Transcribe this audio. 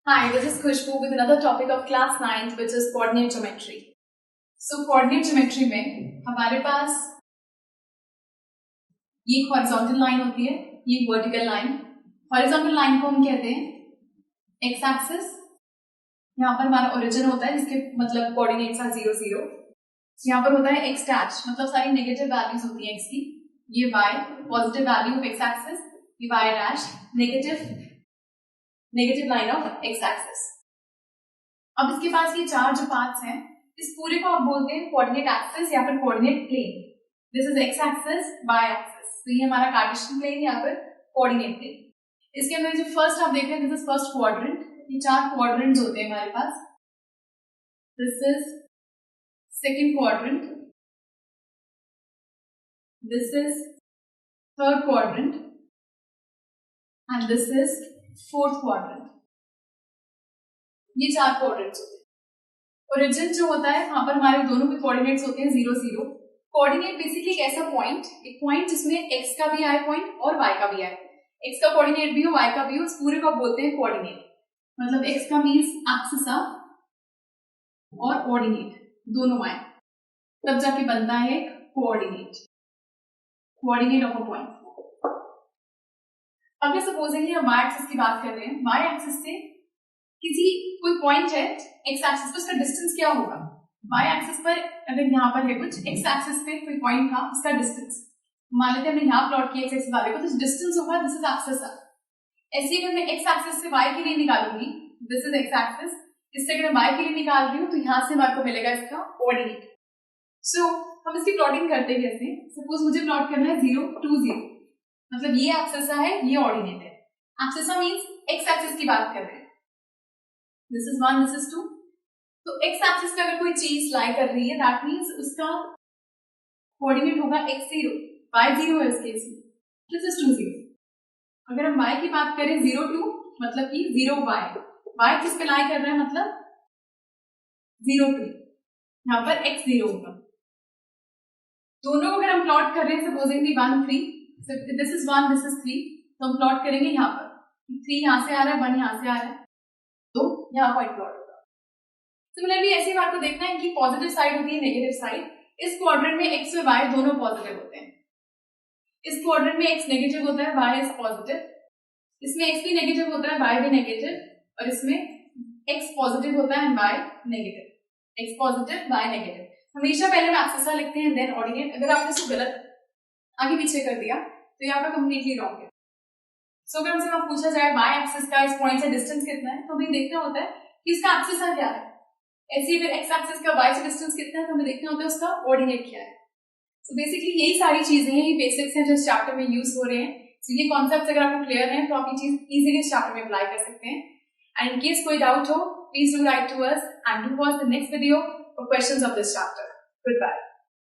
Hi, this is Khushbu with another topic of class 9th which is coordinate geometry. So coordinate geometry में हमारे पास ये एक horizontal line होती है, ये vertical line. Horizontal line को हम कहते हैं x axis. यहाँ पर हमारा origin होता है जिसके मतलब coordinates are 0 0. यहाँ पर होता है x dash मतलब सारी negative values होती हैं x की. ये y positive value of x axis, ये y dash negative line of x axis. अब इसके पास ये चार जो पार्ट्स हैं इस पूरे को आप बोलते हैं कोऑर्डिनेट एक्सिस या फिर coordinate plane. This is x axis, y axis. तो ये हमारा कार्टेशियन प्लेन या फिर कोऑर्डिनेट प्लेन. इसके अंदर जो फर्स्ट आप देख रहे हैं दिस इज फर्स्ट क्वाड्रेंट. ये चार क्वाड्रेंट्स होते हैं हमारे पास. This is second quadrant, this is third quadrant and this is fourth quadrant. ये चार कोऑर्डिनेट्स होते हैं. ओरिजिन जो होता है वहां पर हमारे दोनों के कोऑर्डिनेट्स होते हैं 0 0. कोऑर्डिनेट बेसिकली एक ऐसा पॉइंट, एक पॉइंट जिसमें x का भी आए पॉइंट और y का भी आए. x का कोऑर्डिनेट भी हो, y का भी हो, उस पूरे को बोलते हैं कोऑर्डिनेट. मतलब x का मींस एक्सिस ऑफ और ऑर्डिनेट दोनों आए तब जाके बनता है एक coordinate, coordinate of a point. अगर सपोजिंगली हम y एक्सिस की बात कर रहे हैं, y एक्सिस से किसी कोई पॉइंट है x एक्सिस पर, उसका डिस्टेंस क्या होगा? y एक्सिस पर अगर यहाँ पर है कुछ, x एक्सिस पे कोई पॉइंट था, उसका डिस्टेंस मान लेते हैं हमने यहाँ प्लॉट किया x एक्सिस वाले को, तो डिस्टेंस होगा दिस इज एक्सिस ऑफ. ऐसे अगर मैं x एक्सिस से y के लिए निकालूंगी, दिस इज x एक्सिस, इससे अगर मैं y के लिए निकाल रही हूँ तो यहाँ से हमारे को मिलेगा इसका कोऑर्डिनेट. सो हम इसकी प्लॉटिंग करते हैं कैसे? सपोज मुझे प्लॉट करना है 0 2 0, मतलब ये एक्सिस है, ये ऑर्डिनेट है. एक्सिस मींस एक्स एक्सिस की बात कर रहे हैं. This is 1, this is 2. तो एक्स एक्सिस पे अगर कोई चीज लाई कर रही है दैट मींस उसका कोऑर्डिनेट होगा x0, y0 है इस केस में. This is 2 0. अगर हम y की बात करें 0 2 मतलब कि 0 y किस पे लाई कर रहा है मतलब 0 2. यहाँ पर x0 होगा. दोनों को अगर हम प्लॉट कर रहे हैं supposedly 1 3, this is 1, this is 3, तो हम प्लॉट करेंगे यहाँ पर 3 यहाँ से आ रहा है, 1 यहाँ से आ रहा है, तो यहाँ पॉइंट प्लॉट होगा. सिमिलरली ऐसी बात को देखना है कि पॉजिटिव साइड होती है, नेगेटिव साइड. इस क्वाड्रेंट में x और y दोनों पॉजिटिव होते हैं. इस क्वाड्रेंट में x नेगेटिव होता है, y इज पॉजिटिव. इसमें x भी नेगेटिव होता है, y भी नेगेटिव, और इसमें x पॉजिटिव होता है y negative. x positive, y negative. हमेशा पहले हम एक्सिस लिखते हैं देन ऑर्डिनेट. अगर आपने इसको गलत आगे पीछे कर दिया तो यहाँ पर कंप्लीटली रॉन्ग है. सो अगर हमसे पूछा जाए y एक्सिस का इस पॉइंट से डिस्टेंस कितना है, तो हमें देखना होता है कि इसका एक्सिस क्या है. ऐसे अगर x एक्सिस का y से डिस्टेंस कितना है तो हमें देखना होता है उसका ऑर्डिनेट क्या है. सो बेसिकली यही सारी चीजें हैं, ये बेसिक्स हैं जो इस चैप्टर में यूज हो रहे हैं. सो ये कॉन्सेप्ट अगर आपको क्लियर है तो आप ये चीज इजीली इस चैप्टर में अप्लाई कर सकते हैं. एंड इन केस कोई डाउट हो please do write to us and do watch the next video for questions of this chapter. Good bye.